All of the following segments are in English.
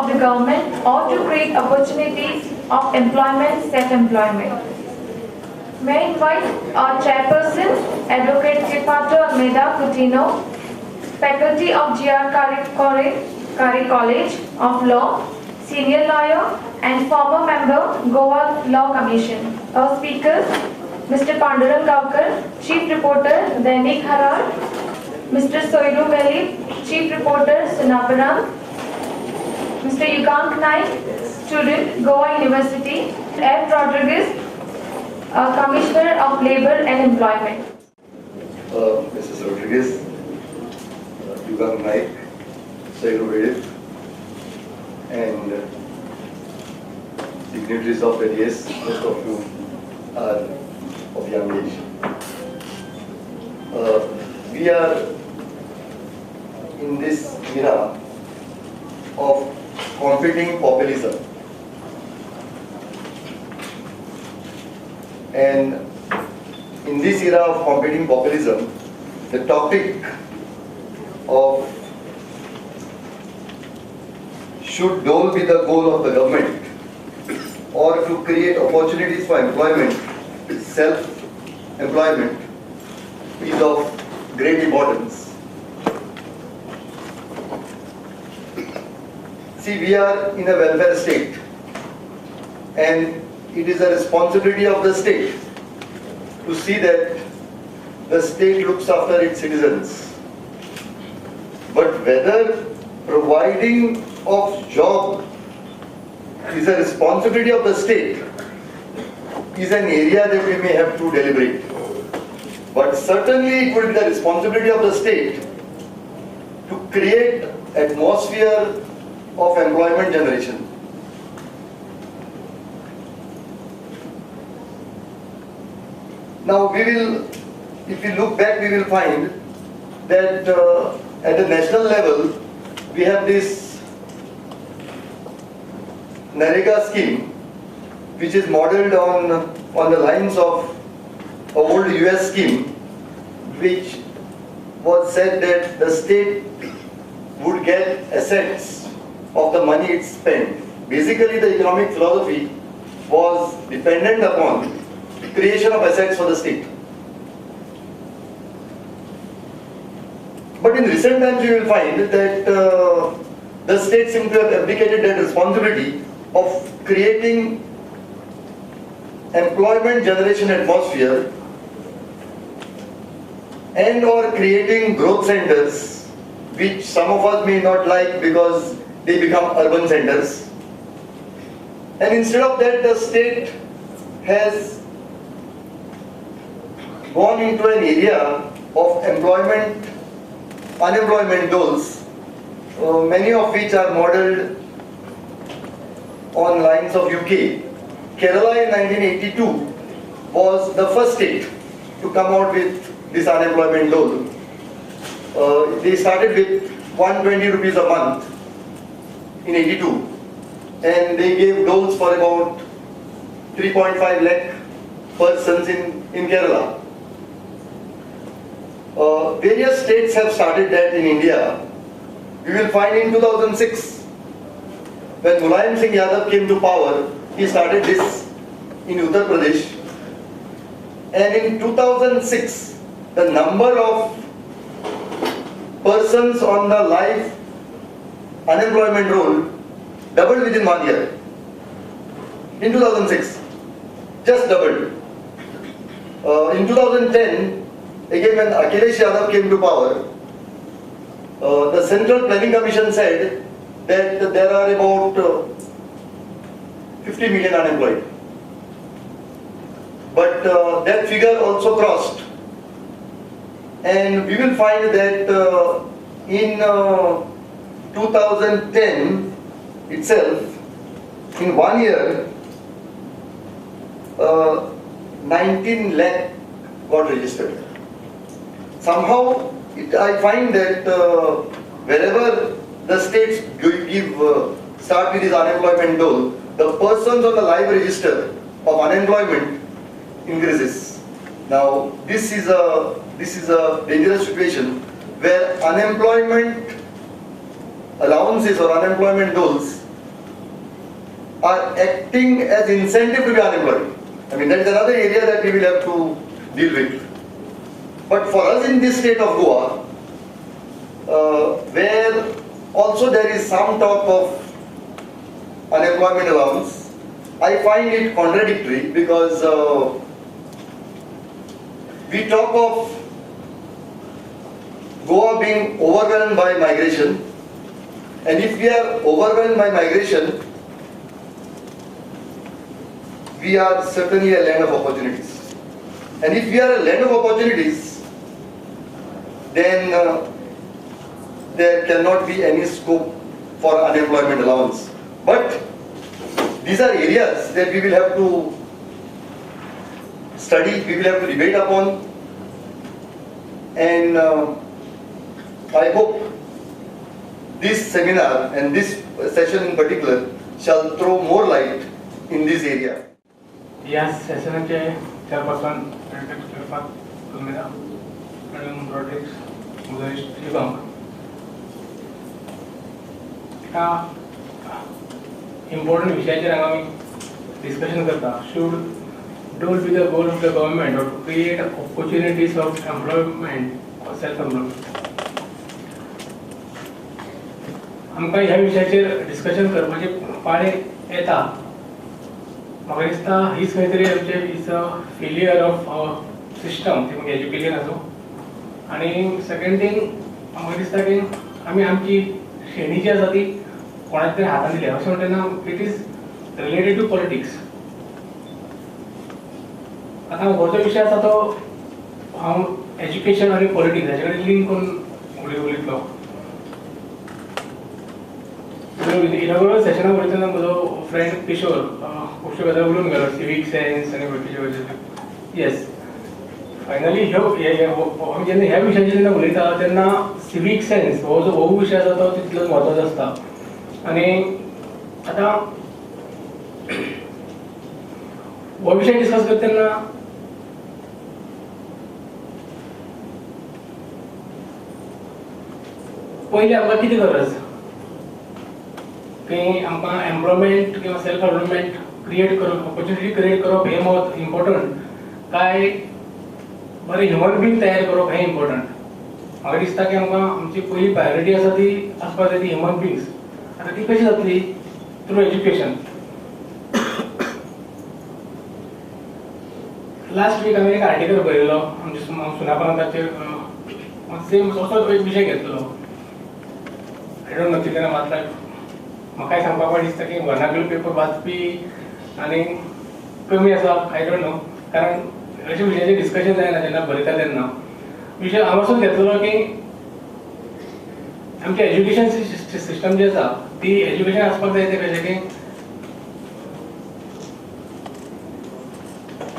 of the government or to create opportunities of employment, self-employment. May I invite our chairperson, Advocate Kripato Almeida Coutinho, faculty of G.R. Kari College of Law, senior lawyer and former member, Goa Law Commission. Our speakers, Mr. Pandurang Gaukar, Chief Reporter, Dainik Herald, Mr. Soiru Veli, Chief Reporter, Sunaparam, Mr. Yugank Naik, student, Goa University, F. Rodriguez, Commissioner of Labor and Employment. Mrs. Rodriguez, Yugank Naik, Soiru Veli, and dignitaries of LES, most of you are of young age. We are in this era of competing populism, and in this era of competing populism, the topic of should dole be the goal of the government or to create opportunities for employment, self-employment, is of great importance. See, we are in a welfare state, and it is a responsibility of the state to see that the state looks after its citizens. But whether providing of job is a responsibility of the state is an area that we may have to deliberate. But certainly it would be the responsibility of the state to create atmosphere of employment generation. Now if we look back, we will find that at the national level, we have this NREGA scheme, which is modeled on the lines of an old US scheme, which was said that the state would get assets of the money it spent. Basically, the economic philosophy was dependent upon creation of assets for the state. But in recent times, you will find that the state seems to have abdicated that responsibility of creating employment generation atmosphere and or creating growth centers, which some of us may not like because they become urban centers. And instead of that, the state has gone into an area of unemployment doles, many of which are modeled on lines of UK. Kerala in 1982 was the first state to come out with this unemployment dole. They started with 120 rupees a month in 82, and they gave doles for about 3.5 lakh persons in Kerala. Various states have started that in India. You will find in 2006, when Mulayam Singh Yadav came to power, he started this in Uttar Pradesh. And in 2006, the number of persons on the live unemployment roll doubled within 1 year. In 2006, just doubled. In 2010, again when Akhilesh Yadav came to power, the Central Planning Commission said that there are about 50 million unemployed. But that figure also crossed. And we will find that in 2010 itself, in 1 year, 19 lakh got registered. Somehow, I find that wherever the states start with this unemployment dole, the persons on the live register of unemployment increases. Now, this is a dangerous situation where unemployment allowances or unemployment doles are acting as incentive to be unemployed. I mean, that is another area that we will have to deal with. But for us in this state of Goa, where also there is some talk of unemployment allowance, I find it contradictory because we talk of Goa being overwhelmed by migration, and if we are overwhelmed by migration, we are certainly a land of opportunities. And if we are a land of opportunities, then there cannot be any scope for unemployment allowance. But these are areas that we will have to study, we will have to debate upon, and I hope this seminar and this session in particular shall throw more light in this area. या सेशनचे chairperson madam Rodrigues उदयश श्रीकांत एका important विशयाचेर हांगा आमी discussion करता. Should don't be the goal of the government or to create opportunities of employment or self employment. आमकां ह्या विशयाचेर डिस्कशन करपाचे पाळी येता. म्हाका दिसता हीच खंय तरी आमचे is a failure of our system, ती म्हणजे एज्युकेशन आसूं. आनी सेकंड थींग म्हाका दिसता की आमी आमची श्रेणी जी आसा ती कोणाच्या तरी हातान दिल्या अशें म्हणटना it is related to politics. आतां हो जो विशय आसा तो हांव एज्युकेशन आनी पॉलिटिक्स हाचे कडेन लिंक करून उलयतलो. इनॉग्रल सेशनाक वयतना म्हजो फ्रेंड किशोर खुबश्यो गजाली उलोवन गेलो, सिवीक सेन्स आनी बाकीच्यो गजाली. येस, फायनली आमी जेन्ना ह्या विशयाचेर जेन्ना उलयता तेन्ना सिवीक सेन्स हो जो विशय आसा तो तितलोच म्हत्वाचो आसता. आनी आतां हो विशय डिस्कस करता तेन्ना पयलीं आमकां कितें गरज की आमकां एम्प्लॉयमेंट किंवा सेल्फ एम्प्लॉयमेंट क्रिएट करप, ऑपॉर्च्युनिटी क्रिएट करप हें इम्पॉर्टंट काय बरें ह्युमन बींग तयार करप हें इम्पॉर्टंट. म्हाका दिसता की आमकां आमची पयली प्रायोरिटी आसा ती आसपाक जाय ती ह्युमन बिंग्स. आतां ती कशी जातली? Through education. लास्ट वीक हांवें एक आर्टिकल बरयलो आमच्या सुनापरान्ताचेर, सेम असोच एक विशय घेतलो. आय डोंट नो कितें वाचला. म्हाकाय सांगपाक दिसता की वर्नाक्युलर पेपर वाचपी आनी कमी आसा, आय डोंट नो. कारण अशें विशयाचेर डिस्कशन जायना जेन्ना बरयता तेन्ना. विशय हांव असोच घेतलो की आमचें एज्युकेशन सिस्टम जी आसा ती एज्युकेशन आसपाक जाय तें कशें की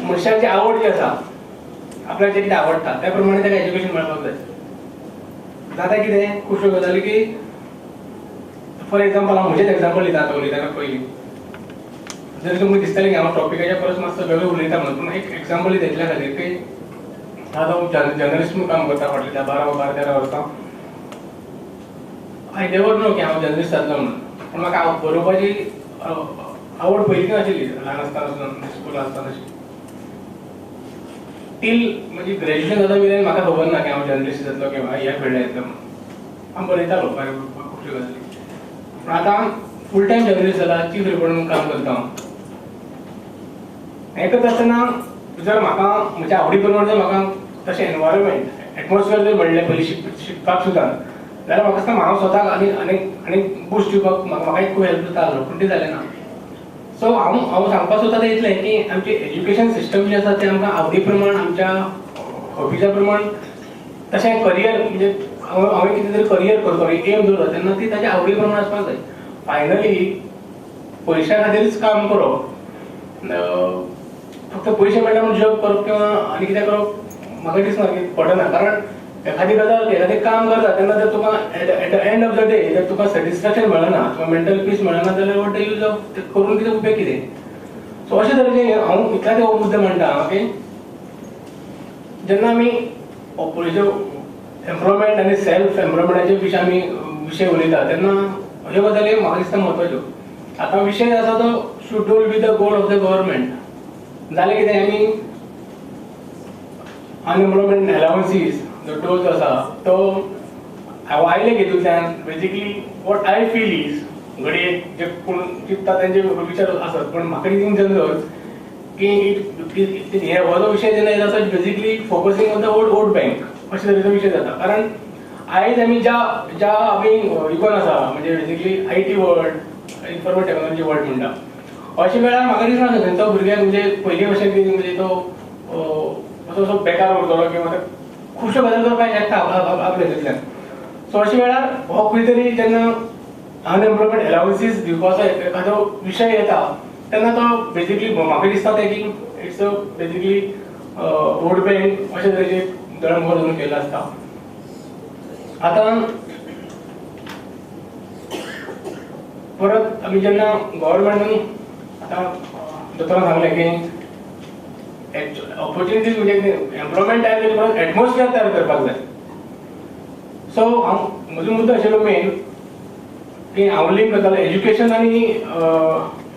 मनशाची आवड जी आसा, आपल्याक जें कितें आवडटा त्या प्रमाणे ताका एज्युकेशन मेळपाक जाय. जाता कितें खुबश्यो गजाली की फॉर एग्जाम्पल हांव म्हजेंच एग्जाम्पल दिता आतां उलयतना पयलीं. जर तुमकां दिसतलें की हांव टॉपिकाच्या परस मातसो वेगळो उलयता म्हणून, पूण एक एग्जाम्पल दितल्या खातीर की आतां हांव जर्नलिस्ट म्हणून काम करता फाटलीं 12-13 वर्सां. आय नेवर नो की हांव जर्नलिस्ट जातलो म्हणून. पूण म्हाका बरोवपाची आवड पयलींच्यान आशिल्ली, ल्हान आसतना स्कूल आसतना. टील म्हणजे ग्रॅज्युएशन जाता मेरेन म्हाका खबर ना की हांव जर्नलिस्ट जातलो किंवा ह्या फिल्डांत येतलो म्हणून. हांव बरयतालो खुबश्यो गजाली. पूण आतां फूल टायम जर्नलिस्ट जाला, चीफ रिपोर्टर म्हणून काम करता हांव. हें करता आसतना जर म्हाका म्हज्या आवडी प्रमाण जर म्हाका तशें एनवायरमेंट एटमॉस्फियर जर मेळ्ळें पयलीं शिकपाक सुद्दां, जाल्यार म्हाका दिसता हांव स्वताक आनी बूस्ट दिवपाक म्हाका खूब हेल्प जाता आसलो, पूण तें जालें ना. सो हांव सांगपाक सोदता तें इतलें की आमचें एज्युकेशन सिस्टम जें आसा तें आमकां आवडी प्रमाण आमच्या हॉबिजा प्रमाण तशें करियर म्हणजे हांवें कितें तरी करियर करतो एम दवरलो तेन्ना ती ताच्या आवडी प्रमाण आसपाक जाय. फायनली पयशा खातीरच काम करप, फक्त पयशे मेळटा म्हणून जॉब करप किंवा आनी कितें करप म्हाका दिसना की पडना. कारण एखादी गजाल एखादें काम करता तेन्ना जर तुका at the end of the day जर तुका सॅटिस्फॅक्शन मेळना किंवा मेंटल पीस मेळना जाल्यार वॉट द यूज ऑफ करून कितें उपेग कितें. सो अशे तरेचे हांव इतल्याच हो मुद्दो म्हणटा की जेन्ना आमी एम्प्लॉयमेंट आनी सेल्फ एम्प्लॉयमेंटाचे विशय आमी विशय उलयता तेन्ना ह्यो गजाली म्हाका दिसता म्हत्वाच्यो. आता विषय आसा तो should be the goal of the government. जालें कितें आमी अनएम्प्लॉयमेंट अलावन्सीस जो डोज आसा तो हांव आयले हेतूंतल्यान basically what I feel is घडये जे कोण चिंतता तेंचे विचार आसत, पण म्हाका थिंक जनरल की हे हो जो विशय जेन्ना येता तो basically focusing on the vote bank अशे तरेचो विशय जाता. कारण आयज आमी ज्या आमी युगान आसा म्हणजे basically IT world, information technology world म्हणटा, अशे वेळार म्हाका दिसना खंयचो भुरग्याक म्हणजे पयलीं भशेन कितें म्हणजे तो असो बेकार उरतलो किंवा खुबश्यो गजाली करपाक शकता आपल्या हितूंतल्यान. सो अशे वेळार हो खंय तरी जेन्ना अनएम्प्लॉयमेंट अलावन्सीस दिवपाचो एखादो विशय येता तेन्ना तो बेजिकली म्हाका दिसता तें की इट्स बेजिकली वोट बँक अशे तरेचे दळणवळ करून केल्लो आसता. आतां परत आमी जेन्ना गव्हर्नमेंटान आतां दोतोरान सांगलें की ऑपॉर्च्युनिटीज म्हणजे एम्प्लॉयमेंट तयार करचे परत एटमॉस्फियर तयार करपाक जाय. सो हांव म्हजो मुद्दो आशिल्लो मेन की हांव लिंक करतालो एज्युकेशन आनी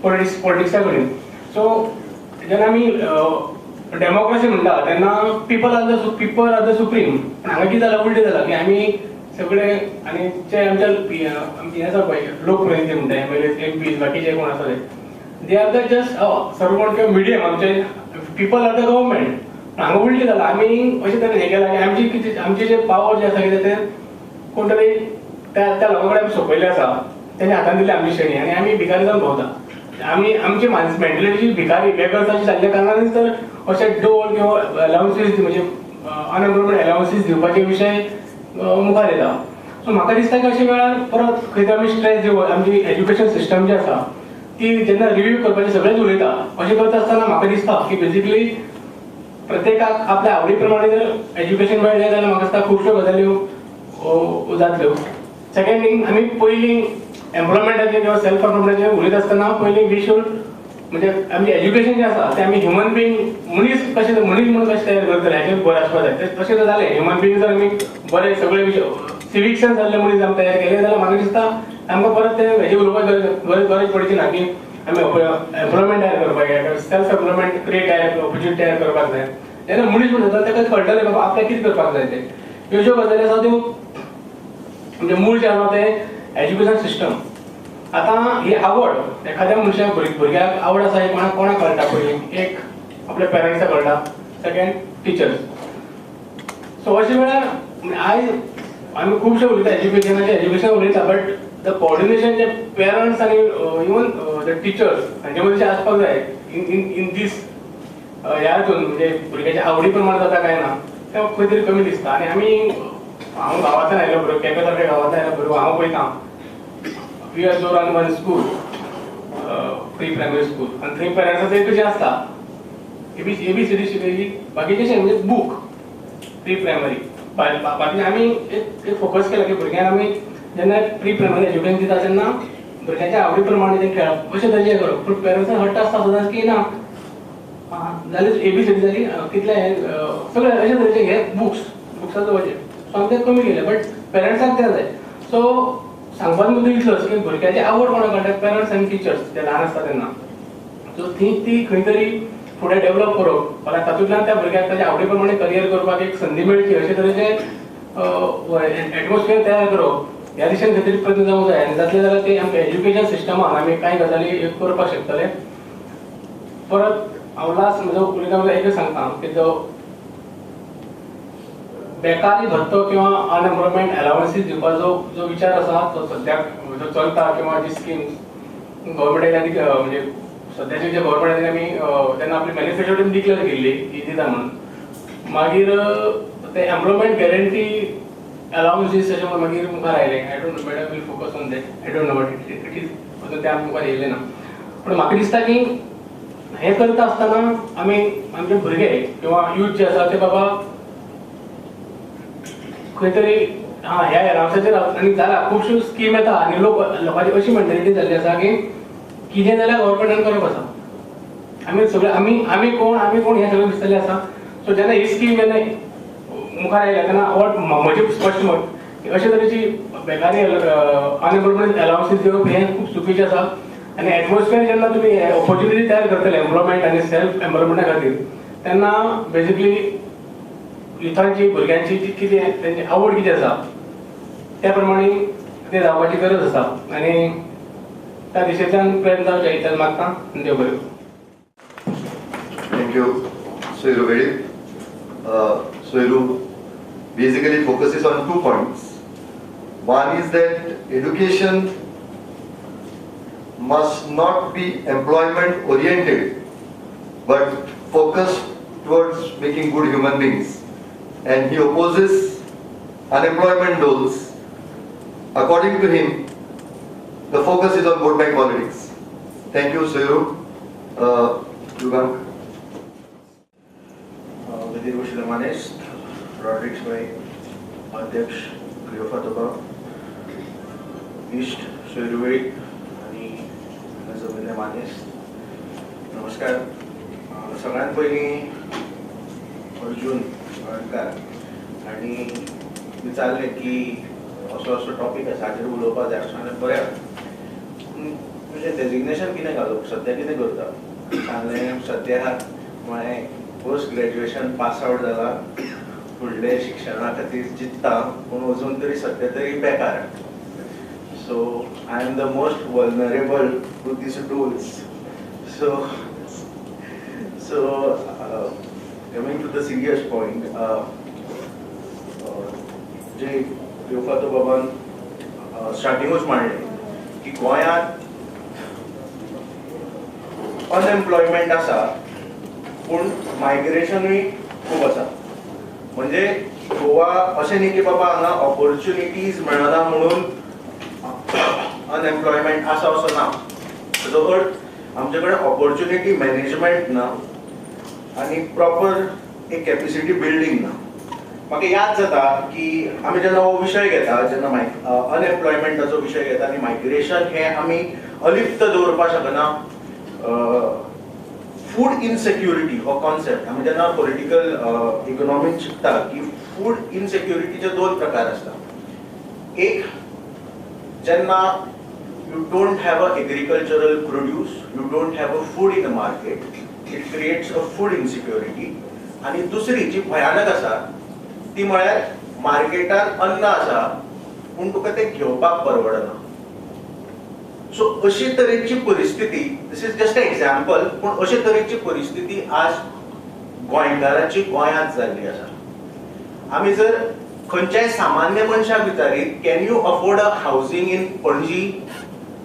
पॉलिटिक्सा कडेन. सो जेन्ना आमी डेमोक्रेसी म्हणटा तेन्ना पीपल आर द सुप्रीम. पण हांगा कितें जालां उलटें जालां की आमी सगळे आनी जे आमच्या आमचे हे आसा पळय लोकप्रतिनिधी म्हणटा MLA MPs बाकीचे कोण आसा ते they are the just servant किंवा मिडियम. आमचे पीपल आर द गव्हर्नमेंट. हांगा उलटें जालां. आमी अशें तरेन हें केलां की आमची जे पावर जे आसा कितें तें कोण तरी त्या लोकां कडेन सोंपयल्लें आसा, तेणी हातान दिली आमची श्रेणी आनी आमी भिकारी जावन भोंवता. आमची मेंटेलिटी भिकारी बेगरसाची जाल्ल्या कारणानच तर अशे डोल किंवा अलावन्सीस म्हणजे अनएम्प्लॉयमेंट अलावन्सीस दिवपाचे विशय मुखार येता. सो म्हाका दिसता की अशे वेळार परत खंय आमी स्ट्रेस दिवप आमची एज्युकेशन सिस्टम जी आसा ती जेन्ना रिव्यू करपाचे सगळेच उलयता अशें करता आसतना म्हाका दिसता की बेजिकली प्रत्येकाक आपल्या आवडी प्रमाणे जर एज्युकेशन मेळ्ळें जाल्यार म्हाका दिसता खुबश्यो गजाल्यो जातल्यो. सेकंड थिंग आमी पयलीं एम्प्लॉयमेंटाचेर किंवा सेल्फ एम्प्लॉयमेंटाचेर उलयता आसतना पयलीं वी शूड म्हणजे आमचें एज्युकेशन जें आसा तें आमी ह्युमन बींग मनीस म्हणून कशें तयार करतले हाचेर भर आसपाक जाय. तशें जर जालें ह्युमन बींग जर आमी बरे सगळे विशय सिवीक सेन्स जाल्ले मनीस आमी तयार केले जाल्यार म्हाका दिसता आमकां परत तें हेजेर उलोवपाक गरज पडची ना की आमी एम्प्लॉयमेंट तयार करपाक जाय, सेल्फ एम्प्लॉयमेंट क्रिएट ऑपॉर्च्युनिटी तयार करपाक जाय. जेन्ना मनीस म्हणून जाता ताका कळटलें बाबा आपल्याक कितें करपाक जाय तें. ह्यो ज्यो गजाली आसा त्यो म्हणजे मूळ जें आसा तें एज्युकेशन सिस्टम. आतां ही आवड एखाद्या मनशाक भुरग्याक आवड आसा हे कोणाक कळटा पयलीं एक आपल्या पेरंट्साक कळटा, सेकंड टिचर्स. सो अशे वेळार आयज आमी खुबशे उलयता एज्युकेशन उलयता but the coordination J parents आनी इवन द टिचर्स हांचे मदीं आसपाक जाय इन दीस ह्या हातून म्हणजे भुरग्याच्या आवडी प्रमाणे जाता काय ना तें खंय तरी कमी दिसता. आनी आमी हांव गांवांतल्यान आयलो भुरगो केपें सारक्या गांवांतल्यान आयलो भुरगो हांव पळयतां वी आर जोर on one school pre primary school आनी थंय पेरंट्साचो एकूच आसता ABCD शिकयली बाकीचे म्हणजे बूक प्री प्रायमरी. बाकी आमी एक फोकस केला की भुरग्यांक आमी जेन्ना प्री प्रायमरी एज्युकेशन दिता तेन्ना भुरग्याच्या आवडी प्रमाणे तें खेळप अशें तरेचें करप. पूण पेरंट्सांक हट्ट आसता सदांच की ना जाल्यार ABCD जाली कितले सगळे अशे तरेचे हे बुक्साचो वजेर. सो आमी तें कमी केलें बट पेरंट्साक तें जाय. सो सांगपाचो मुद्दो इतलोच की भुरग्याची आवड कोणाक कळटा पेरंट्स आनी टिचर्स जे ल्हान आसता तेन्ना. सो ती खंय तरी फुडें डेवलप करप फाल्यां तातूंतल्यान त्या भुरग्याक ताच्या आवडी प्रमाणे करियर करपाक एक संदी मेळची अशे तरेचे एटमॉस्फियर तयार करप ह्या दिशेन खंय तरी प्रयत्न जावंक जाय. आनी जातले जाल्यार ते आमच्या एज्युकेशन सिस्टमान आमी कांय गजाली करपाक शकतले. परत हांव लास्ट म्हजो उलयता एकच सांगता की जो बेकारी भत्तो किंवा अनएम्प्लॉयमेंट अलावन्सीस दिवपाचो जो विचार आसा तो सद्याक जो चलता किंवा जी स्कीम्स गव्हर्मेंटान म्हणजे सद्याचे जे गव्हर्मेंटान आमी तेन्ना आपली मॅनिफेस्टोन डिक्लेअर केल्ली की दिता म्हणून मागीर ते एम्प्लॉयमेंट गॅरंटी अलावन्सीस अशें म्हणून मागीर मुखार आयले. I don't know madam will focus on that. I don't know what it is अजून ते आमकां मुखार येयलें ना. पूण म्हाका दिसता की हे करता आसतना आमी आमचे भुरगे किंवा यूथ जे आसा ते बाबा खंय तरी ह्या अलावन्साचेर आनी जाल्यार खुबश्यो स्कीम येता आनी लोकांची अशी मेंटेलिटी जाल्ली आसा की कितें जाल्यार गव्हर्मेंटान करप आसा. आमी सगळे आमी कोण हे सगळें दिसतलें आसा. सो जेन्ना ही स्कीम जेन्ना मुखार आयल्या तेन्ना म्हजें स्पश्ट मत अशे तरेची बेकारी अनएम्प्लॉयमेंट अलावन्सीस दिवप हें खूब चुकीचें आसा. आनी एटमॉस्फियर जेन्ना तुमी ऑपॉर्च्युनिटी तयार करतले एम्प्लॉयमेंट आनी सेल्फ एम्प्लॉयमेंटा खातीर तेन्ना बेजिकली युथांची भुरग्यांची जी कितें तेंची आवड कितें आसा त्या प्रमाणे ते जावपाची गरज आसा आनी त्या दिशेंतल्यान प्रयत्न जावचे इतलें मागता देव बरें करूं. Thank you, Soiru Vedi. Soiru basically focuses on 2 points. One is that education must not be employment oriented, but focused towards making good human beings. And he opposes unemployment goals. According to him, the focus is on vote bank politics. Thank you, Soiru. Yugang. विधिभूषण मानेस, Rodrigues भाई, अध्यक्ष क्लियोफातोबा, इष्ट सोयरुवेळी आणि जमिल्ले मानेस. नमस्कार. सगळ्यात पयलीं अर्जुन गोंयकार आणि विचारले की असो टॉपिक आसा हाचेर उलोवपाक जाय असो आनी बरें तुजें डेजिग्नेशन कितें घालूंक सद्या कितें करता सांगलें सद्या म्हळें पोस्ट ग्रॅज्युएशन पास आउट जाला फुडले शिक्षणा खातीर चिंतता पूण अजून तरी सद्या तरी बेकार. So I am the most vulnerable to these tools. So coming to the serious point, जे क्लियोफातो बाबान स्टार्टिंगूच मांडलें की गोंयांत अनएम्प्लॉयमेंट आसा पूण मायग्रेशनूय खूब आसा. म्हणजे गोवा अशें न्ही की बाबा हांगा ऑपॉर्च्युनिटीज मेळना म्हणून अनएम्प्लॉयमेंट आसा असो ना. ताचो अर्थ आमचे कडेन ऑपॉर्च्युनिटी मॅनेजमेंट ना आनी प्रॉपर एक कॅपेसिटी बिल्डींग ना. म्हाका याद जाता की आमी जेन्ना हो विशय घेता जेन्ना अनएम्प्लॉयमेंटाचो विशय घेता आनी मायग्रेशन हें आमी अलिप्त दवरपाक शकना. फूड इनसेक्युरिटी हो कॉन्सेप्ट आमी जेन्ना पॉलिटिकल इकॉनॉमींत शिकता की फूड इनसेक्युरिटीचे 2 प्रकार आसता. एक जेन्ना you don't have a agricultural produce, you don't have a food in the market, it creates a food insecurity. आणि दुसरी जी भयानक आसा ती म्हळ्यार मार्केटात अन्न आसा पूण तुका ते घेवपाक परवडना. सो अशी तरेची परिस्थिती, this is just a example, पूण अशी तरेची परिस्थिती आज गोंयकारांची गोंयांत जाल्ली आसा. आमी जर खंयच्याय सामान्य मनशाक विचारीत can you afford a housing in Panaji,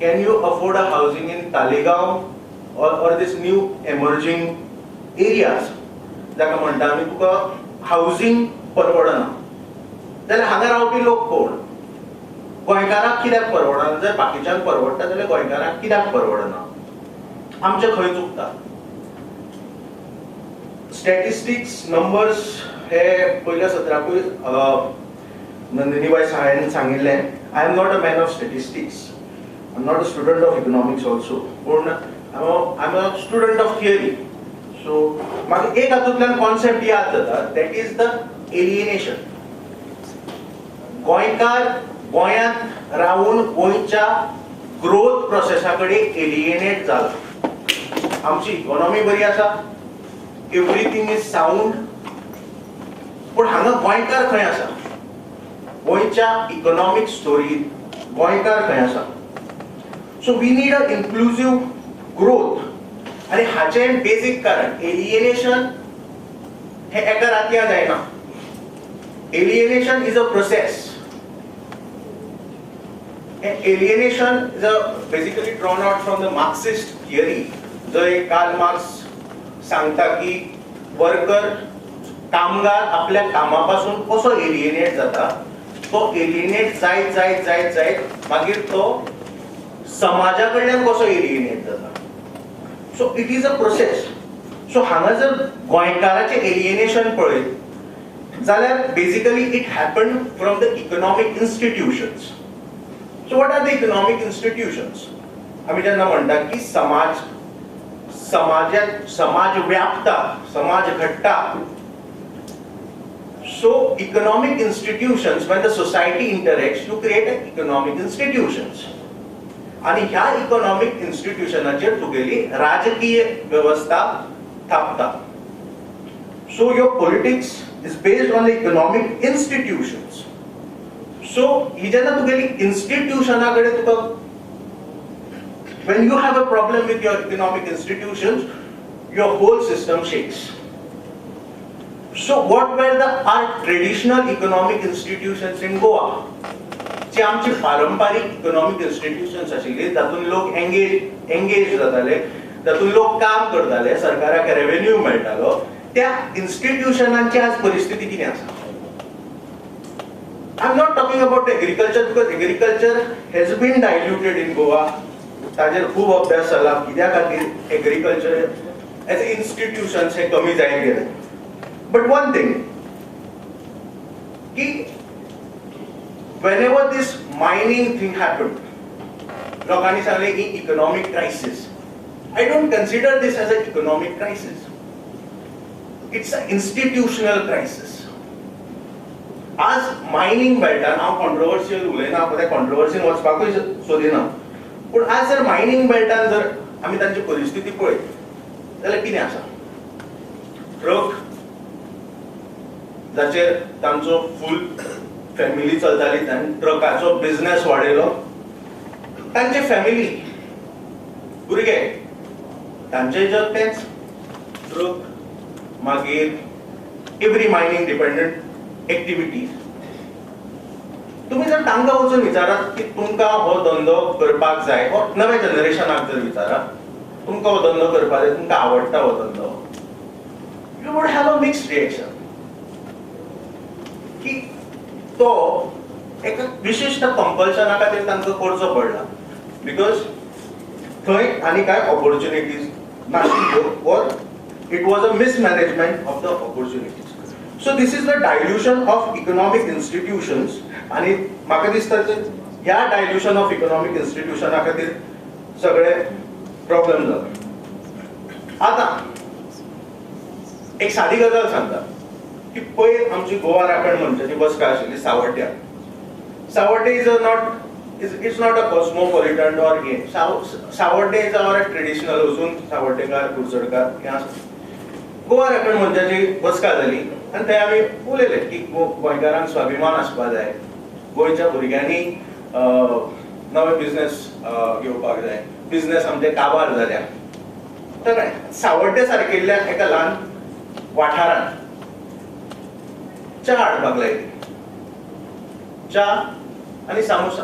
can you afford a housing in Talegaon or this new emerging areas जाका म्हणटा आमी तुका हावसिंग परवडना जाल्यार हांगा रावपी लोक कोण? गोंयकाराक कित्याक परवडना? जर बाकीच्यांक परवडटा जाल्यार गोंयकाराक कित्याक परवडना? आमचे खंय चुकता? स्टॅटिस्टिक्स नंबर्स हे पयल्या सत्राकूय नंदिनीबाई साहेन सांगिल्लें. I am not a man of statistics. I'm not a student of economics also. I'm a student of theory. So, म्हाका एक हातूंतल्यान कॉन्सेप्ट याद जाता, that is the alienation. गोंयकार गोंयांत रावून गोंयच्या ग्रोथ प्रोसेसा कडेन एलिएनेट जाला. आमची इकॉनॉमी बरी आसा, एवरीथिंग इज साऊंड, पूण हांगा गोंयकार खंय आसा? गोंयच्या इकॉनॉमिक स्टोरीत गोंयकार खंय आसा? So we need an inclusive growth. आणि हाचे बेसिक कारण एलिएनेशन हे एका रातया जायना. Alienation is a process. Alienation is basically drawn out from the Marxist theory. जय कार्ल मार्क्स सांगता की वर्कर कामगार आपल्या कामापासून कसो एलिएनेट जाता, तो एलिएनेट जायत जायत जायत जायत मागीर तो समाजा कडल्यान कसो एलिएनेट जाता. So it is a process. So हांगा जर गोंयकाराचे एलिएनेशन पळयत जाल्यार basically it happened from the economic institutions. So what are the economic institutions? आमी जेन्ना म्हणटा की समाज व्यापता, समाज घडटा. So economic institutions, when the society interacts, you create economic institutions. आणि ह्या इकॉनॉमिक इन्स्टिट्यूशनाचेर तुगेली राजकीय व्यवस्था थापता. So your politics is based on the economic institutions. So ही जेन्ना तुगेली इन्स्टिट्यूशना कडेन तुका when you have a problem with your economic institutions, your whole system shakes. So what were our traditional economic institutions in Goa? जे आमचे पारंपरिक economic institutions आशिल्ले तातूंत लोक एंगेज जाताले, तातूंत लोक काम करताले, सरकाराक रेव्हेन्यू मेळटालो, त्या इन्स्टिट्यूशनांची आज परिस्थिती कितें आसा? I am not talking about agriculture because agriculture has been diluted in Goa. ताजेर खूब अभ्यास जाला कित्या खातीर एग्रीकल्चर एज इन्स्टिट्यूशन्स हे कमी जायत गेले. बट वन थिंग की whenever this mining thing happened, लोकांनी सांगले की economic crisis. I don't consider this as an economic crisis. It's an institutional crisis. आज मायनिंग बेल्टान हांव कॉन्ट्रोवर्शियल उलयना, हांव त्या कॉन्ट्रोवर्सीन वचपाकूय सोदिना, पूण आज जर मायनिंग बेल्टान जर आमी तांची परिस्थिती पळयत जाल्यार कितें आसा? ट्रक जाचेर तांचो फूल फॅमिली चलताली, तांणी ट्रकाचो बिझनेस वाडयलो, तांचे फॅमिली भुरगे तांचेय जग तेंच ट्रक, मागीर एवरी मायनिंग डिपेंडंट एक्टिविटीज. तुम्ही जर तांकां वचून विचारात की तुमकां हो धंदो करपाक जाय, हो नव्या जनरेशनाक जर विचारात तुमकां हो धंदो करपाक जाय, तुमकां आवडटा हो धंदो, you would have a mixed reaction. की तो एक विशिष्ट कंपल्शना खातीर तांकां करचो पडला बिकॉज थंय आनी कांय ऑपॉर्च्युनिटीज नाशिल्ल्यो और it was a mismanagement of the opportunities. So this is the dilution of economic institutions. आणि म्हाका दिसता ह्या डायल्युशन ऑफ इकॉनॉमिक इन्स्टिट्यूशना खातीर सगळे प्रॉब्लेम जाता. आतां एक सादी गजाल सांगता की पयर आमची गोवा राखण मंचाची बसका आशिल्ली सावड्ड्या. सावड्डे is not it's not a cosmopolitan or हे. सावड्डे इज आवर ट्रेडिशनल, अजून सावड्डेकार कुडचडकार हे आसा. गोवा राखण मंचाची बसका जाली आनी थंय आमी उलयले की गोंयकारांक स्वाभिमान आसपाक जाय, गोंयच्या भुरग्यांनी नवे बिझनेस घेवपाक जाय, बिझनेस आमचे काबार जाल्या. तर सावड्डे सारकिल्ल्या एका ल्हान वाठारांत च्या हाडपाक लायली. च्या आनी सामोसा.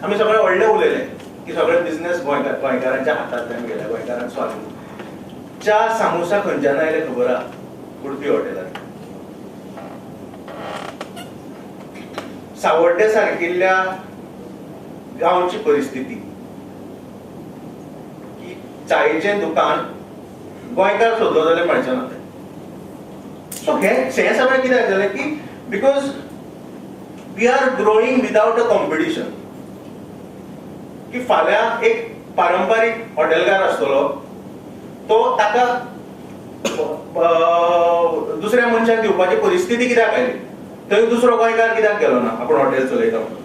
आमी सगळे व्हडले उलयले की सगळे बिझनेस गोंयकारांच्या हातांतल्यान गेले, गोंयकारांक स्वाभिमान. च्या सामोसा खंयच्यान आयले खबर आहा? उडपी हॉटेलांत. सावड्डे सारकिल्ल्या गांवची परिस्थिती की चायेचें दुकान गोंयकार सोदलो जाल्यार मेळचें ना. सो हे सगळें कित्याक जालें की because we are growing without a competition. की फाल्यां एक पारंपारीक हॉटेलकार आसतलो, तो ताका दुसऱ्या मनशाक दिवपाची परिस्थिती कित्याक आयली? थंय दुसरो गोंयकार कित्याक गेलो ना आपूण हॉटेल चलयता म्हणून?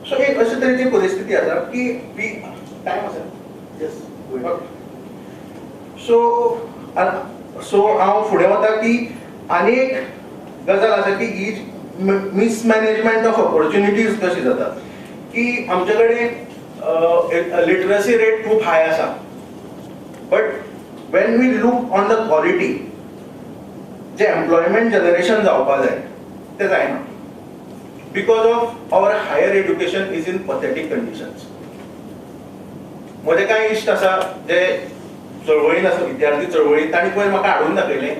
सो एक अशे तरेची परिस्थिती आसा की टायम आसा. यस. सो हांव फुडें वता की आनी एक गजाल आसा की ही मिसमॅनेजमेंट ऑफ ऑपॉर्च्युनिटीज कशी जाता की आमचे कडेन लिटरसी रेट खूब हाय आसा, but when we look on the quality, जे एम्प्लॉयमेंट जनरेशन जावपाक जाय ते जायना because of our higher education is in pathetic conditions. म्हजे कांय इश्ट आसा जे चळवळीन आसा, विद्यार्थी चळवळीन, तांणी पयर म्हाका हाडून दाखयलें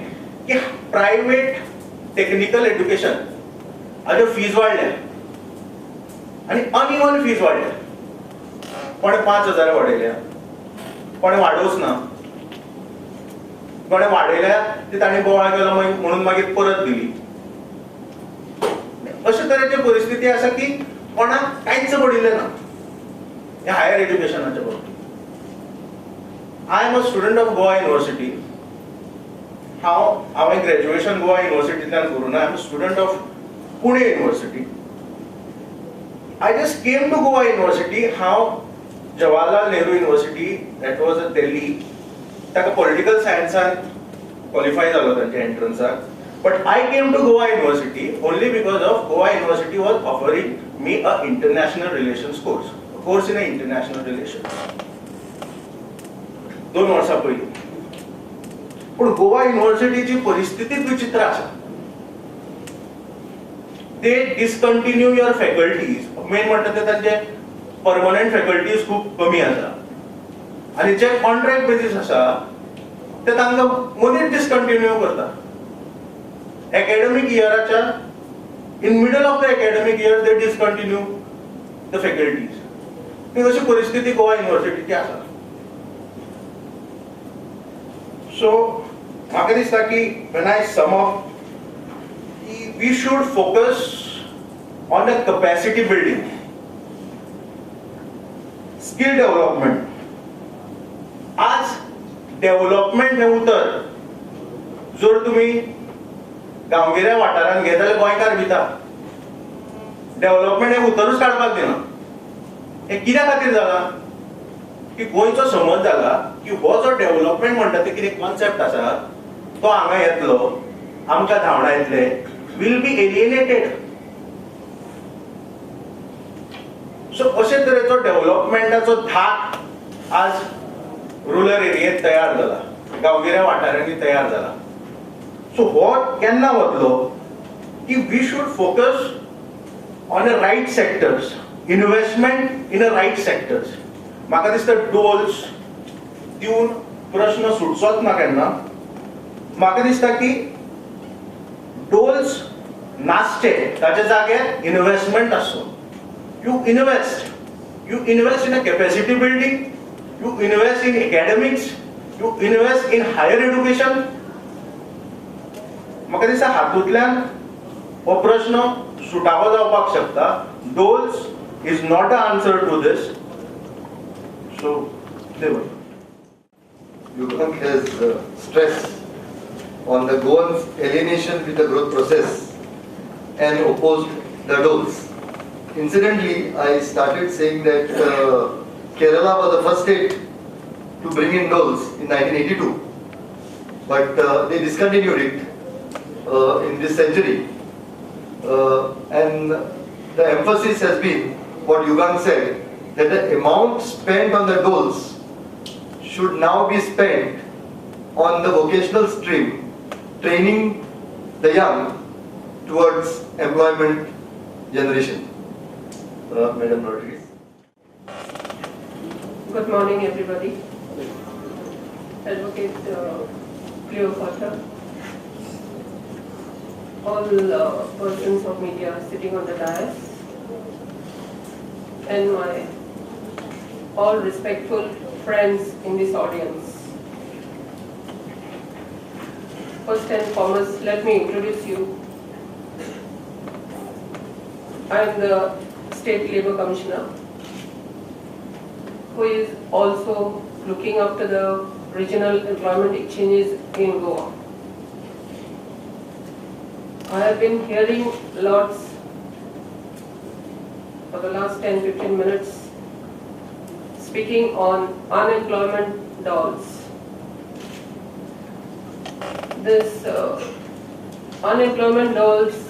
की प्रायवेट टेक्निकल एड्युकेशन हाज्यो फीज वाडल्या आनी अनइवन फीज वाडल्या. कोणे 5,000 वाडयल्या, कोणे वाडोवच ना, कोणे वाडयल्या ती ताणी बोवाळ केलो म्हणून मागीर परत दिली. अशे तरेची परिस्थिती आसा की कोणाक कांयच पडिल्लें ना ह्या हायर एड्युकेशनाच्या बाबतींत. I am a student of Goa university. हांवें ग्रॅज्युएशन गोवा युनिवर्सिटींतल्यान करून I am a student of Pune university. I just came to Goa University. How Jawaharlal Nehru University, that was a Delhi, that political science qualified the entrance. But I came to Goa University only because of Goa University was offering me a international relations course, a course in international relations. 2 वर्सां पयलीं. पण गोवा युनिव्हर्सिटीची परिस्थितीच विचित्र आसा. They discontinue your faculties. Main म्हणटा ते तांचे permanent faculties खूप कमी आसा. आनी जे कॉन्ट्रॅक्ट बेसीस आसा ते तांकां मदींच डिस्कंटिन्यू करता. Academic yearaच्या in middle of the academic year they discontinue the faculties. ही अशी परिस्थिती गोवा युनिव्हर्सिटीची आसा. So, म्हाका दिसता की when I sum up, we should focus on the capacity building, skill development. आज डेव्हलपमेंट हे उतर जर तुम्ही गांवगिऱ्या वाठारांत घेत जाल्यार गोंयकार भिता. डेव्हलपमेंट हे उतरूच काडपाक दिना. हे कित्या खातीर जाला की गोंयचो समज जाला की हो जो डेव्हलपमेंट म्हणटा ते कितें कॉन्सेप्ट आसा तो हांगा येतलो, आमकां धांवडा येतले, विल बी एलिएनेटेड. सो अशे तरेचो डेव्हलपमेंटाचो धाक आज रुरल एरियेत तयार जाला, गांवगिऱ्या वाठारांनी तयार जाला. सो हो केन्ना वतलो की we should focus on a right sectors, investment in a right sectors. म्हाका दिसता डोल्स दिवन प्रश्न सुटचोच ना केन्ना. म्हाका दिसता की डोल्स नासचे ताचे जाग्यार इन्व्हेस्टमेंट आसचो. You invest in a capacity building, you invest in academics, you invest in higher education. म्हाका दिसता हातूंतल्यान हो प्रश्न सुटावो जावपाक शकता. Doles is not the answer to this. So, Devan. Yugank has stressed on the Goans' alienation with the growth process and opposed the doles. Incidentally, I started saying that Kerala was the first state to bring in doles in 1982, but they discontinued it in this century. And the emphasis has been what Yugank said, that the amount spent on the doles should now be spent on the vocational stream, training the young towards employment generation. Madam Rodriguez. Good morning, everybody. Advocate Cleopatra, all persons of media sitting on the dais, and my all respectful friends in this audience. First and foremost, let me introduce you. I am the State Labour Commissioner, who is also looking after the regional employment exchanges in Goa. I have been hearing lots for the last 10-15 minutes speaking on unemployment dolls. This unemployment dolls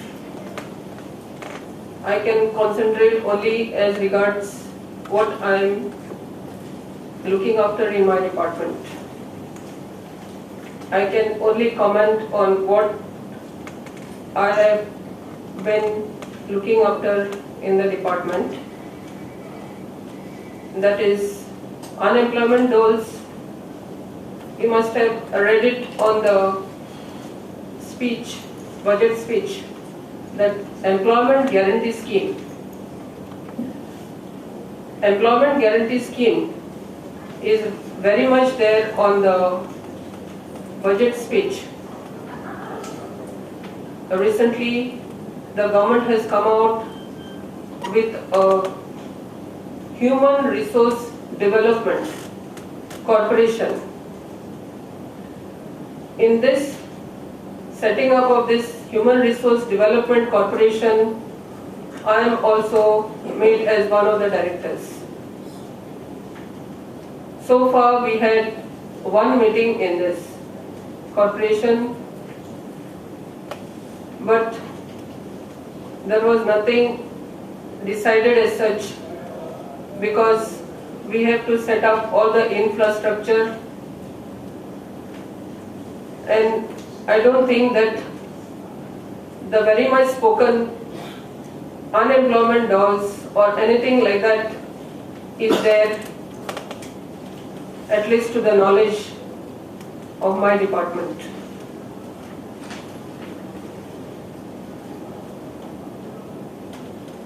I can concentrate only as regards what I am looking after in my department. I can only comment on what I have been looking after in the department. That is unemployment dolls. You must have read it on the speech, budget speech, that employment guarantee scheme. Employment guarantee scheme is very much there on the budget speech. Recently, the government has come out with a human resource development corporation. In this setting up of this Human Resource Development Corporation, I am also made as one of the directors. So far we had one meeting in this corporation, but there was nothing decided as such, because we have to set up all the infrastructure, and I don't think that the very much spoken unemployment laws or anything like that is there, at least to the knowledge of my department.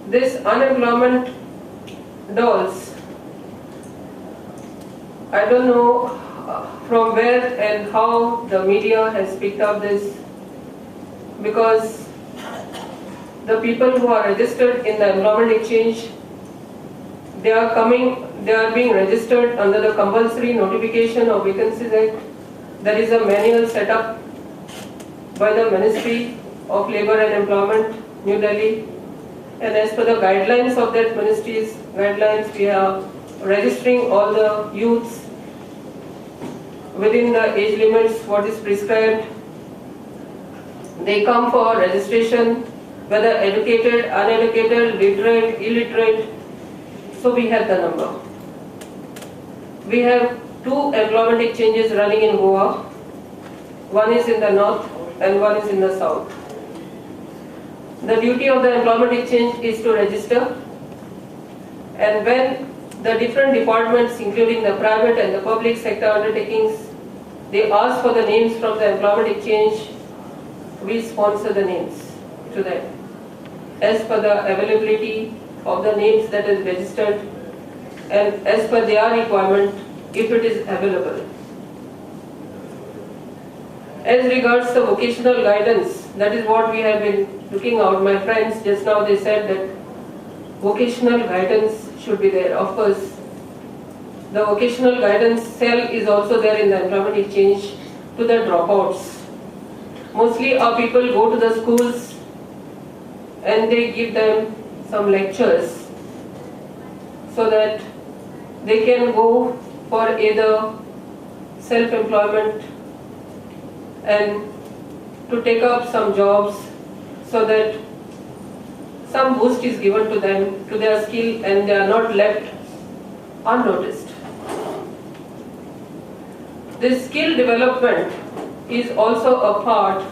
This unemployment dolls, I don't know from where and how the media has picked up this, because the people who are registered in the employment exchange, they are being registered under the compulsory notification of vacancies act. There is a manual set up by the Ministry of Labour and Employment, New Delhi, and as per the guidelines of that ministry's guidelines, we are registering all the youths within the age limits what is prescribed. They come for registration, whether educated, uneducated, literate, illiterate. So we have the number. We have 2 employment exchanges running in Goa. One is in the north and one is in the south. The duty of the employment exchange is to register, and when the different departments, including the private and the public sector undertakings, they ask for the names from the employment exchange, we sponsor the names to them as per the availability of the names that is registered and as per their requirement if it is available. As regards the vocational guidance, that is what we have been looking out. My friends just now they said that vocational guidance should be there. Of course, the vocational guidance cell is also there in the employment exchange to the dropouts. Mostly our people go to the schools and they give them some lectures so that they can go for either self-employment and to take up some jobs, so that some boost is given to them, to their skill, and they are not left unnoticed. This skill development is also a part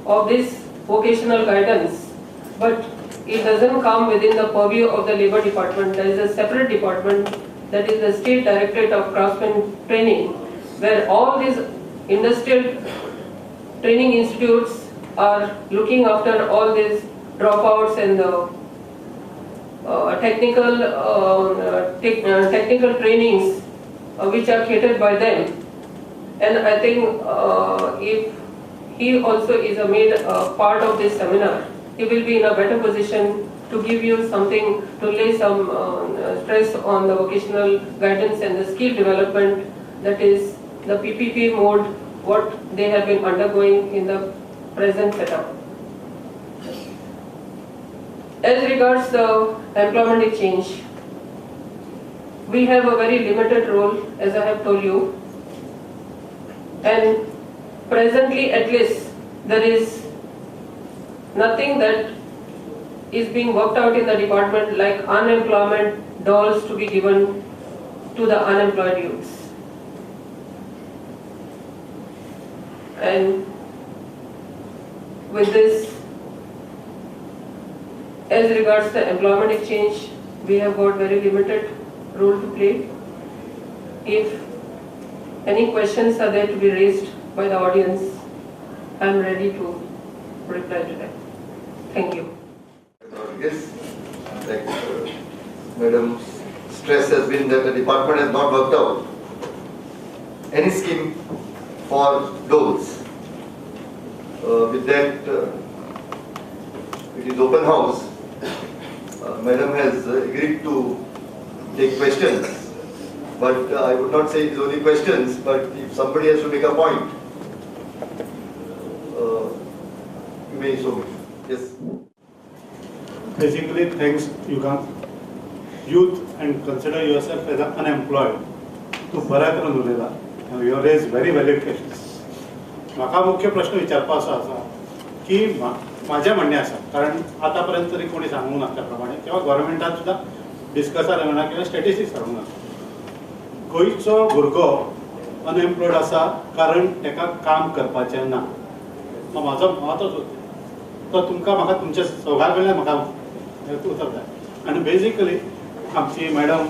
of this vocational guidance, but it doesn't come within the purview of the Labour Department. There is a separate department, that is the State Directorate of Craftsman Training, where all these industrial training institutes are looking after all these dropouts and the technical trainings which are catered by them. And I think if he also is made a part of this seminar, he will be in a better position to give you something, to lay some stress on the vocational guidance and the skill development, that is the PPP mode, what they have been undergoing in the present setup. As regards the employment exchange, we have a very limited role, as I have told you, and presently at least there is nothing that is being worked out in the department like unemployment dolls to be given to the unemployed youths. And with this, as regards the employment exchange, we have got very limited role to play. If any questions are there to be raised by the audience, I am ready to reply to them. Thank you. Yes, like Madam's stress has been that the department has not worked out any scheme for dolls. With that, it is open house. Madam has agreed to take questions, but I would not say it is only questions, but if somebody has to make a point, you may so. Yes. basically thanks Yugang youth and consider yourself as an unemployed. तू बऱ्या तरेन उलयला and you raise very valid questions. म्हाका मुख्य प्रश्न विचारपाचो आसा की माझे म्हणणे आसा कारण आतां पर्यंत तरी कोणी सांगूंक ना त्या प्रमाणे किंवा गव्हर्मेंटान सुद्दां डिस्कसा लेवलार किंवा स्टॅटिस्टिक्स सांगूंक ना. गोंयचो भुरगो अनएम्प्लॉयड आसा कारण ताका काम करपाचें ना. म्हाजो महत्वाचो तो तुमकां म्हाका तुमच्या सौगार कडल्यान म्हाका उतर जाय. आनी बेजिकली आमची madam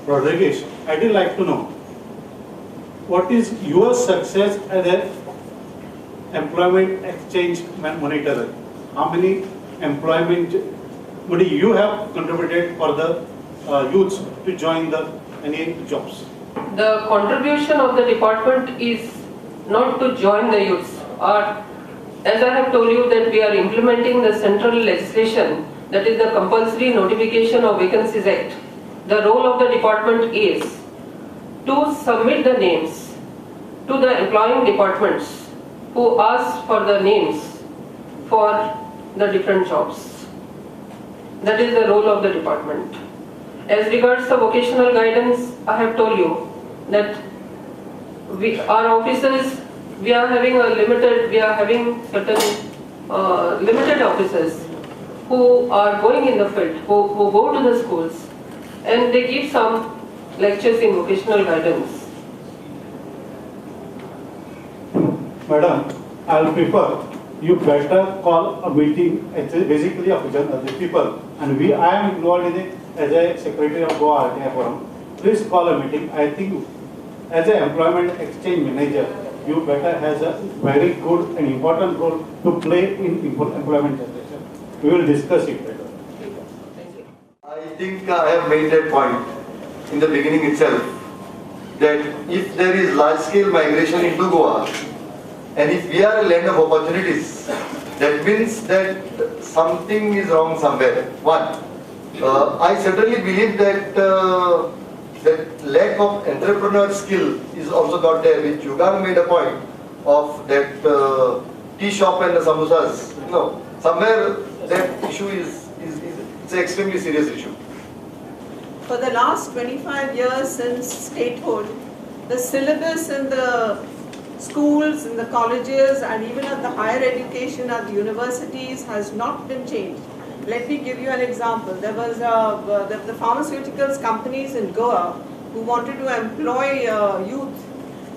Rodrigues, I did like to know what is your success as an employment exchange monitor? How many employment money you have contributed for the youths to join the any jobs? The contribution of the department is not to join the youths, or as I have told you that we are implementing the central legislation, that is the compulsory notification of vacancies act. The role of the department is to submit the names to the employing departments who ask for the names for the different jobs. That is the role of the department. As regards the vocational guidance, I have told you that our officers, we are having certain limited officers who are going in the field, who go to the schools and they give some lectures in vocational guidance. Madam, I'll prefer you better call a meeting, basically of the people, and I am involved in it as a secretary of Goa RTI Forum. Please call a meeting. I think as an employment exchange manager, you better has a very good and important role to play in employment generation. We will discuss it better. I think I have made that point in the beginning itself, that if there is large-scale migration into Goa, and if we are a land of opportunities, that means that something is wrong somewhere. One, I certainly believe that that lack of entrepreneur skill is also not there, which Yugang made a point of that tea shop and the samosas. No, somewhere that issue is it's an extremely serious issue. For the last 25 years since statehood, the syllabus in the schools, in the colleges, and even at the higher education at the universities has not been changed. Let me give you an example. There was the pharmaceuticals companies in Goa who wanted to employ youth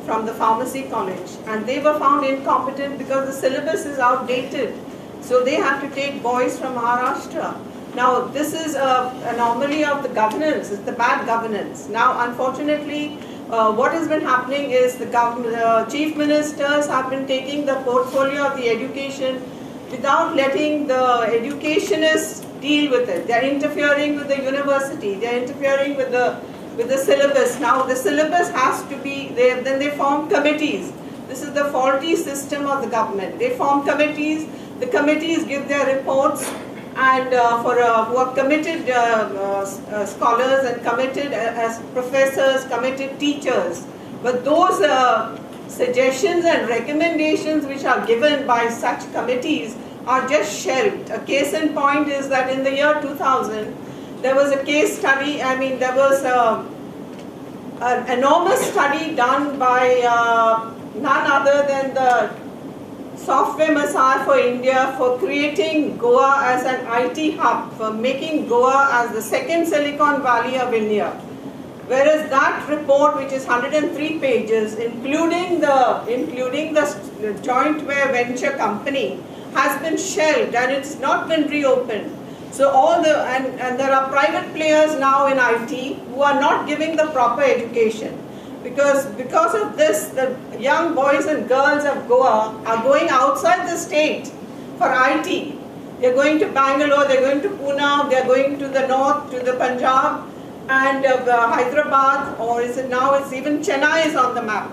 from the pharmacy college, and they were found incompetent because the syllabus is outdated. So they have to take boys from Maharashtra. Now this is an anomaly of the governance, it's the bad governance. Now unfortunately, what has been happening is the chief ministers have been taking the portfolio of the education without letting the educationists deal with it. They are interfering with the university, they are interfering with the syllabus. Now the syllabus has to be there, then they form committees. This is the faulty system of the government. They form committees, the committees give their reports, and who are committed scholars and committed as professors, committed teachers. But those suggestions and recommendations which are given by such committees are just shelved. A case in point is that in the year 2000, there was a case study, there was an enormous study done by none other than the software messiah for India for creating Goa as an IT hub, for making Goa as the second Silicon Valley of India. Whereas that report, which is 103 pages, including the joint venture company, has been shelved and it's not been reopened. So and there are private players now in IT who are not giving the proper education. Because of this, the young boys and girls of Goa are going outside the state for IT. They're going to Bangalore, they're going to Pune, they're going to the north, to the Punjab and Hyderabad, or is it now, it's even Chennai is on the map.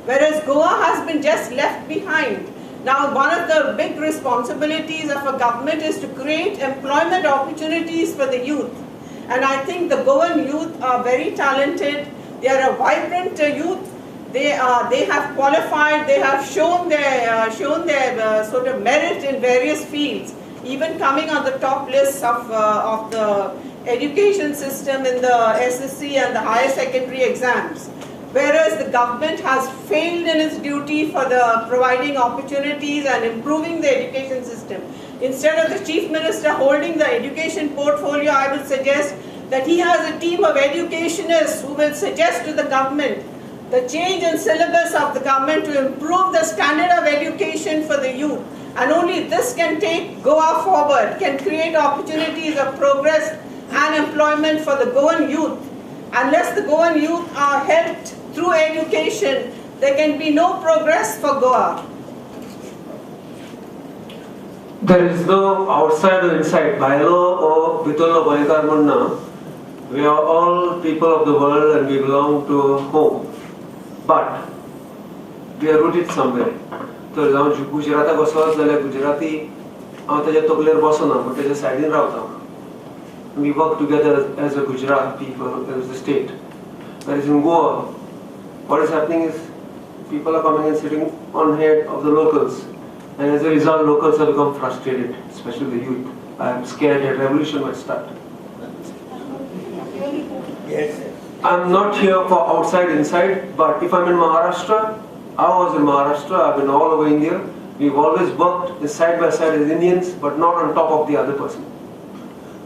Whereas Goa has been just left behind. Now one of the big responsibilities of a government is to create employment opportunities for the youth. And I think the Goan youth are very talented. They are a vibrant youth. They have qualified. They have shown their sort of merit in various fields. even coming on the top lists of the education system in the SSC and the higher secondary exams. Whereas the government has failed in its duty for the providing opportunities and improving the education system. Instead of the Chief Minister holding the education portfolio, I would suggest that he has a team of educationists who will suggest to the government the change in syllabus of the government to improve the standard of education for the youth. And only this can take Goa forward, can create opportunities of progress and employment for the Goan youth. Unless the Goan youth are helped through education, there can be no progress for Goa. There is no outside or inside. Bhailo or Bitolo Boykar Munna, we are all people of the world and we belong to home. But we are rooted somewhere. So if Gujarata goes Gujarati, I am Togler Bosona, but I side in we work together as a Gujarat people, as a state. Whereas in Goa, what is happening is people are coming and sitting on head of the locals. And as a result, locals have become frustrated, especially the youth. I am scared that revolution might start. Yes. I'm not here for outside, inside, but if I'm in Maharashtra, I was in Maharashtra, I've been all over India. We've always worked side by side as Indians, but not on top of the other person.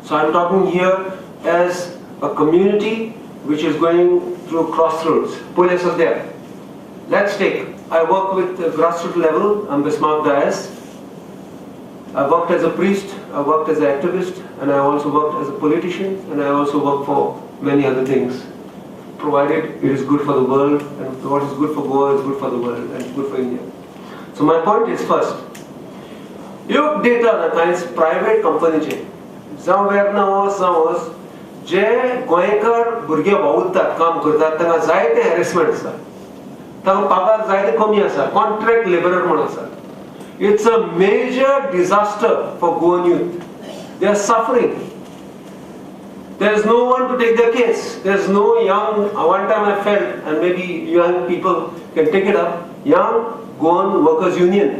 So I'm talking here as a community which is going through crossroads. Police are there. Let's take, I work with the grassroots level, I'm Bismarck Dias. I worked as a priest, I worked as an activist, and I also worked as a politician, and I also work for many other things. Provided it is good for the world, and what is good for Goa is good for the world, and good for India. So my point is first, you data kinds private company जावं वच जे गोंयकार भुरगे भोंवतात काम करतात तांकां जायते harassment आसा तांकां पगार जायते कमी आसा कॉन्ट्रॅक्ट लेबरर म्हूण आसा it's a major disaster for Goan youth they are suffering there is no one to take their case there is no young one time I felt and maybe young people can take it up young Goan workers union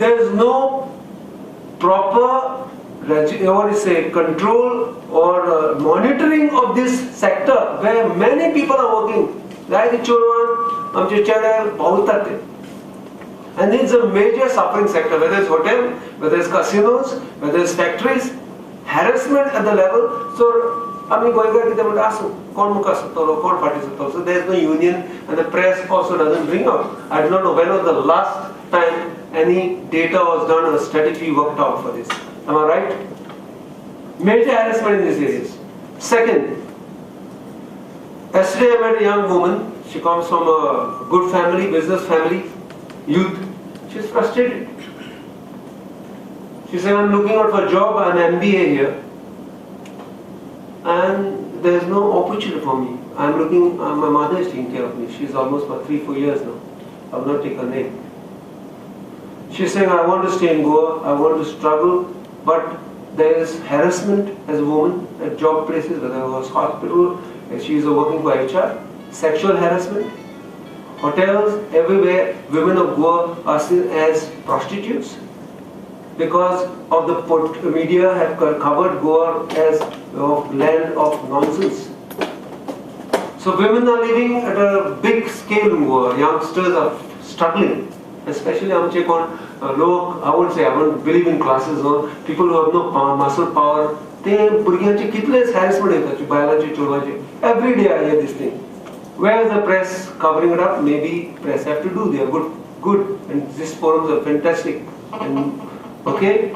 there is no proper control or monitoring of this sector where many people are working. And it's a major suffering sector, whether it's hotel, whether it's casinos, whether it's factories, harassment at the level. So, so there's no union and the press also doesn't bring out. I do not know when was the last time any data was done or strategy worked out for this. Am I right? Major harassment in these areas. Second, yesterday I met a young woman. She comes from a good family, business family, youth. She's frustrated. She said, I'm looking out for a job, I'm MBA here. And there's no opportunity for me. I'm looking, my mother is taking care of me. She's almost for 3-4 years now. I will not take her name. She's saying, I want to stay in Goa, I want to struggle, but there is harassment as a woman at job places, whether it was hospital, she is working for HR, sexual harassment, hotels, everywhere, women of Goa are seen as prostitutes because of the media have covered Goa as land of nonsense. So women are living at a big scale in Goa, youngsters are struggling. Especially I won't believe in classes, no? People who have no power, muscle power, they harassment biology, every day I hear this thing. Where is the press covering it up? Maybe press have to do, they are good, and these forums are fantastic. And, okay?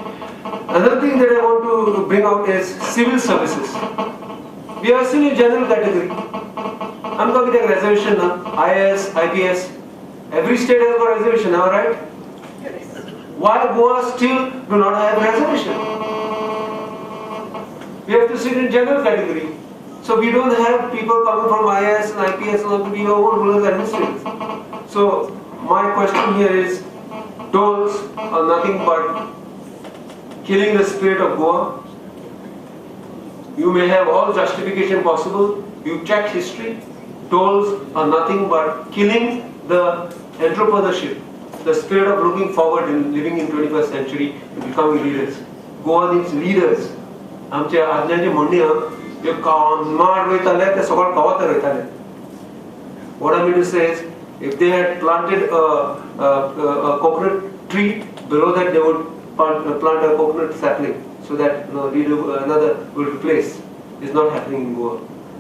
Another thing that I want to bring out is civil services. We are still in general category. I'm talking about reservation now, IAS, IPS. Every state has got reservation, am I right? Why Goa still do not have reservation? We have to sit in general category. So we don't have people coming from IAS and IPS and be our own rulers and administrators. So my question here is, tolls are nothing but killing the spirit of Goa. You may have all justification possible. You check history. Tolls are nothing but killing the entrepreneurship, the spirit of looking forward in living in 21st century and becoming leaders. Goa needs leaders. आमचे आदल्यांचे म्हणणे जे माड रोयताले ते सगळं गावात रोयताले. What I mean to say is, if they had planted a coconut tree, below that they would plant a coconut sapling, so that another will replace. It's not happening in Goa.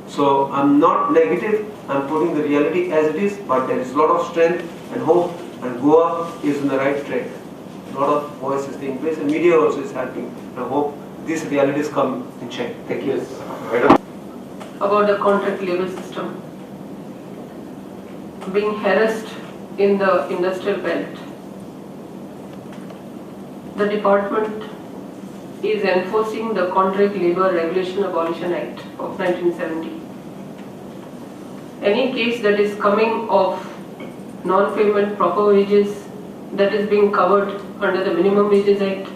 So I'm not negative. I'm putting the reality as it is, but there is a lot of strength and hope, and Goa is in the right track. A lot of voices taking place, and media also is helping. I hope these realities come in check. Thank you. About the contract labor system. Being harassed in the industrial belt. The department is enforcing the Contract Labor Regulation Abolition Act of 1970. Any case that is coming of non-payment proper wages that is being covered under the Minimum Wages Act,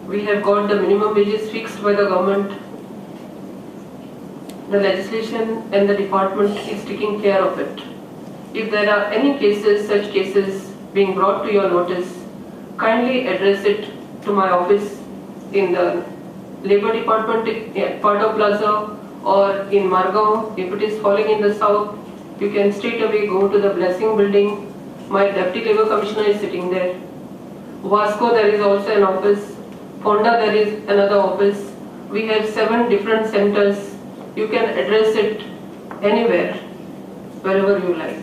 we have got the minimum wages fixed by the government. The legislation and the department is taking care of it. If there are any cases, such cases being brought to your notice, kindly address it to my office in the Labour Department at Pardo Plaza or in Margao. If it is falling in the south, you can straight away go to the Blessing building. My Deputy Labour Commissioner is sitting there. Vasco, there is also an office. Fonda, there is another office. We have 7 different centers. You can address it anywhere, wherever you like.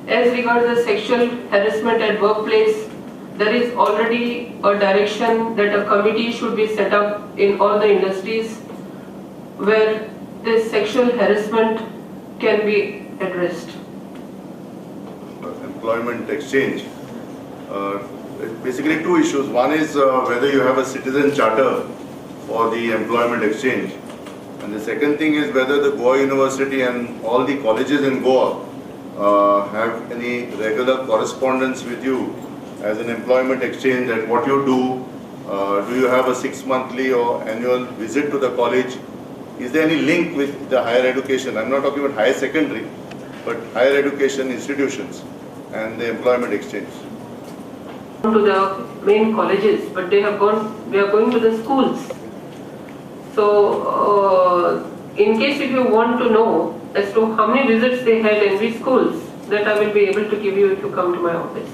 As regards the sexual harassment at workplace, there is already a direction that a committee should be set up in all the industries where this sexual harassment can be addressed. Employment exchange. Basically 2 issues. One is whether you have a citizen charter for the employment exchange. And the second thing is whether the Goa University and all the colleges in Goa have any regular correspondence with you as an employment exchange, and what you do. Do you have a 6-monthly or annual visit to the college? Is there any link with the higher education? I'm not talking about higher secondary, but higher education institutions and the employment exchange. To the main colleges, but we are going to the schools. So, in case if you want to know as to how many visits they had in which schools, that I will be able to give you if you come to my office.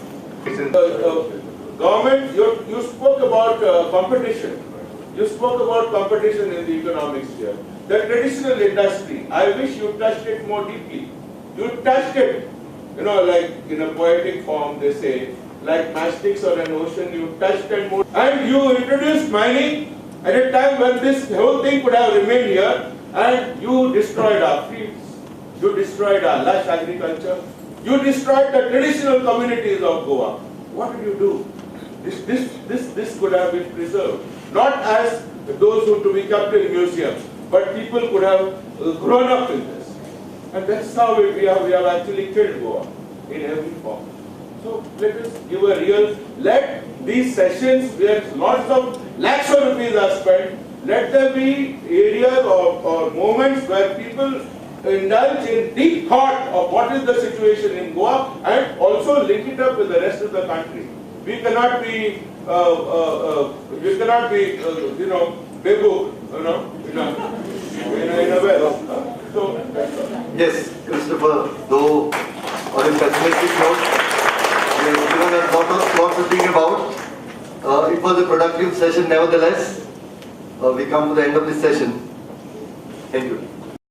Government, you spoke about competition. You spoke about competition in the economics here. The traditional industry, I wish you touched it more deeply. You touched it, like in a poetic form, they say, like matchsticks on an ocean, you touched it more. And you introduced mining at a time when this whole thing could have remained here, and you destroyed our fields. You destroyed our lush agriculture. You destroyed the traditional communities of Goa. What did you do? This could have been preserved. Not as those who to be kept in museums, but people could have grown up in this. And that's how we have actually killed Goa in every form. So let us give a let these sessions where lots of lakhs of rupees are spent, let there be areas or moments where people indulge in deep thought of what is the situation in Goa and also link it up with the rest of the country. We cannot be, Bebu, in a way. So, yes, Christopher, though on a pessimistic note, we have given a lot to think about. It was a productive session nevertheless. We come to the end of this session. Thank you.